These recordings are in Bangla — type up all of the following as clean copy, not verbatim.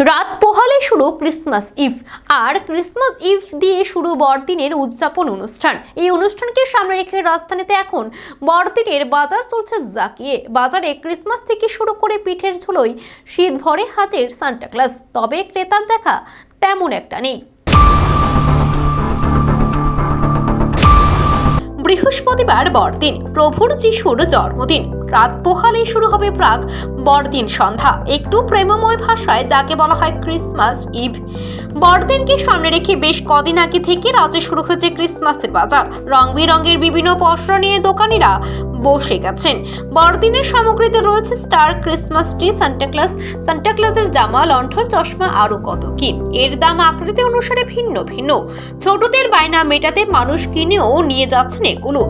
রাত পোহালে শুরু ক্রিসমাস ইভ আর ক্রিসমাস ইভ দিয়ে শুরু বড়দিনের উদযাপন অনুষ্ঠান। এই অনুষ্ঠানকে সামনে রেখে রাজধানীতে এখন বড়দিনের বাজার চলছে জাঁকিয়ে। বাজারে ক্রিসমাস থেকে শুরু করে পিঠের ঝুলোয় শীত ভরে হাজির সান্টা ক্লজ, তবে ক্রেতার দেখা তেমন একটা নেই। বৃহস্পতিবার বড়দিন, প্রভুর যিশুর জন্মদিন। রাত পোহালেই শুরু হবে প্রাক বড়দিন সন্ধ্যা, একটু প্রেমময় ভাষায় যাকে বলা হয় ক্রিসমাস ইভ। বড়দিনকে সামনে রেখে বেশ কদিন আগে থেকে রাজ্যে শুরু হয়েছে ক্রিসমাসের বাজার। রং বেরঙের বিভিন্ন পসরা নিয়ে দোকানিরা বসে গেছেন। বড়দিনের সামগ্রীতে রয়েছে স্টার, ক্রিসমাস ট্রি, সান্টা ক্লজের জামা, লণ্ঠন, চশমা, আরো কত কি। এর দাম আকৃতি অনুসারে ভিন্ন ভিন্ন। ছোটদের বায়না মেটাতে মানুষ কিনেও নিয়ে যাচ্ছেন এগুলো।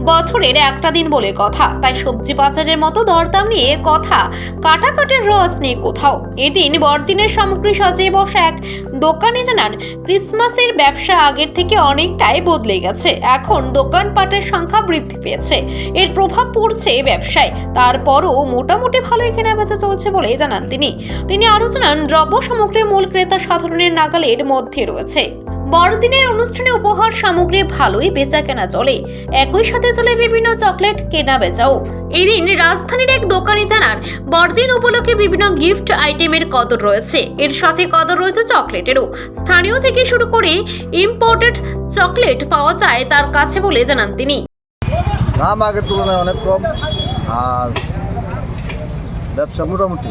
বছরের একটা দিন বলে কথা, তাই সবজি বাজারের মতো দরদাম নিয়ে কথা কাটাকাটির রস নেই কোথাও। এদিন বড়দিনের সামগ্রী সাজিয়ে বসা এক দোকানে জানান, ক্রিসমাসের ব্যবসা আগের থেকে অনেকটাই বদলে গেছে। এখন দোকানপাটের সংখ্যা বৃদ্ধি পেয়েছে, এর প্রভাব পড়ছে ব্যবসায়। তারপরও মোটামুটি ভালোই কেনাবেচা চলছে বলে জানান তিনি আরো জানান, দ্রব্য সামগ্রীর মূল ক্রেতা সাধারণের নাগালের মধ্যে রয়েছে। বড়দিনের অনুষ্ঠানে উপহার সামগ্রী ভালোই বেচা কেনা চলে, একই সাথে চলে বিভিন্ন চকলেট কেনা বেচাও। এদিন রাজধানীর এক দোকানি জানান, বড়দিন উপলক্ষে বিভিন্ন গিফট আইটেমের কদর রয়েছে, এর সাথে কদর রয়েছে চকলেটেরও। স্থানীয় থেকে শুরু করে ইম্পোর্টেড চকলেট পাওয়া যায় তার কাছে বলে জানান তিনি। দাম আগের তুলনায় অনেক কম, আর ব্যবসা মোটামুটি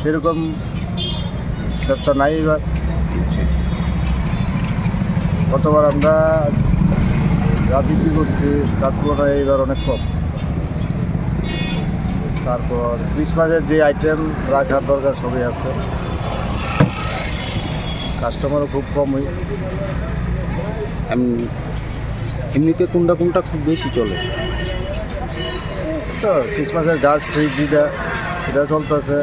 সেরকম ব্যবসা নাই। এবার গতবার আমরা যা বিক্রি করছি তার তুলনায় এইবার অনেক কম। তারপর ক্রিসমাসের যে আইটেম রাখার দরকার সবই আছে, কাস্টমারও খুব কমই। এমনিতে কোনটা খুব বেশি চলে? তো ক্রিসমাসের গাছ ট্রি যেটা সেটা চলতেছে,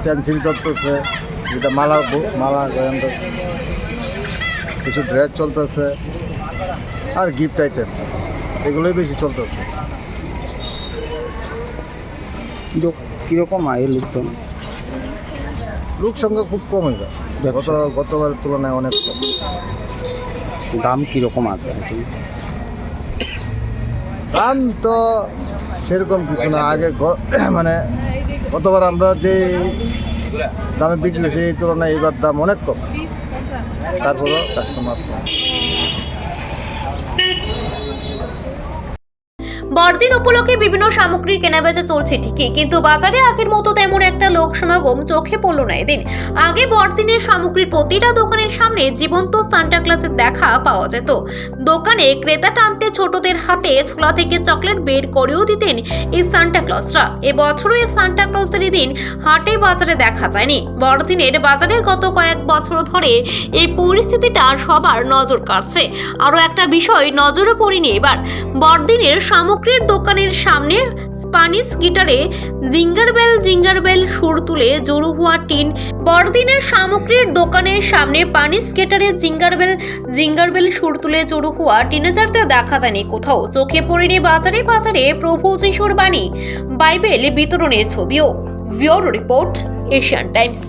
পেন্সিল চলতেছে, যেটা মালা কিছু ড্রেস চলতেছে, আর গিফট আইটেম এগুলোই বেশি চলতেছে। কীরকম আয়ের লোক সংখ্যা খুব কম হয়ে যায়, গতবারের তুলনায় অনেক কম। দাম কীরকম আছে? দাম তো সেরকম কিছু না। আগে মানে গতবার আমরা যে দামে বিক্রি সেই তুলনায় এবার দাম অনেক কম, তারপরও কাস্টমার কম। বড়দিন উপলক্ষে বিভিন্ন সামগ্রীর কেনাবেচা চলছে ঠিকই, কিন্তু বাজারে আগের মতো তেমন একটা লোক সমাগম চোখে পড়ল না এদিন। আগে বড়দিনের সামগ্রীর প্রতিটা দোকানের সামনে জীবন্ত সান্টা ক্লজের দেখা পাওয়া যেত। দোকানে ক্রেতা টানতে ছোটদের হাতে ছোলা থেকে চকলেট বের করেও দিতেন এই সান্টা ক্লজরা। এবছরও এই সান্টা ক্লজের দিন হাটে বাজারে দেখা যায়নি। বড়দিনের বাজারে গত কয়েক বছর ধরে এই পরিস্থিতিটা সবার নজর কাড়ছে। আরো একটা বিষয় নজরে পড়েনি এবার, বড়দিনের সামগ্রীর দোকানের সামনে স্প্যানিশ গিটারে জিঙ্গার বেল সুর তুলে জড়ো হওয়া টিন। বড়দিনের সামগ্রীর দোকানের সামনে স্প্যানিশ গিটারে জিঙ্গার বেল সুর তুলে জড়ো হওয়া টিনেজারদের দেখা যায়নি কোথাও। চোখে পড়েনি বাজারে প্রভু যিশুর বাণী বাইবেল বিতরণের ছবিও। Bureau report, Asian Times.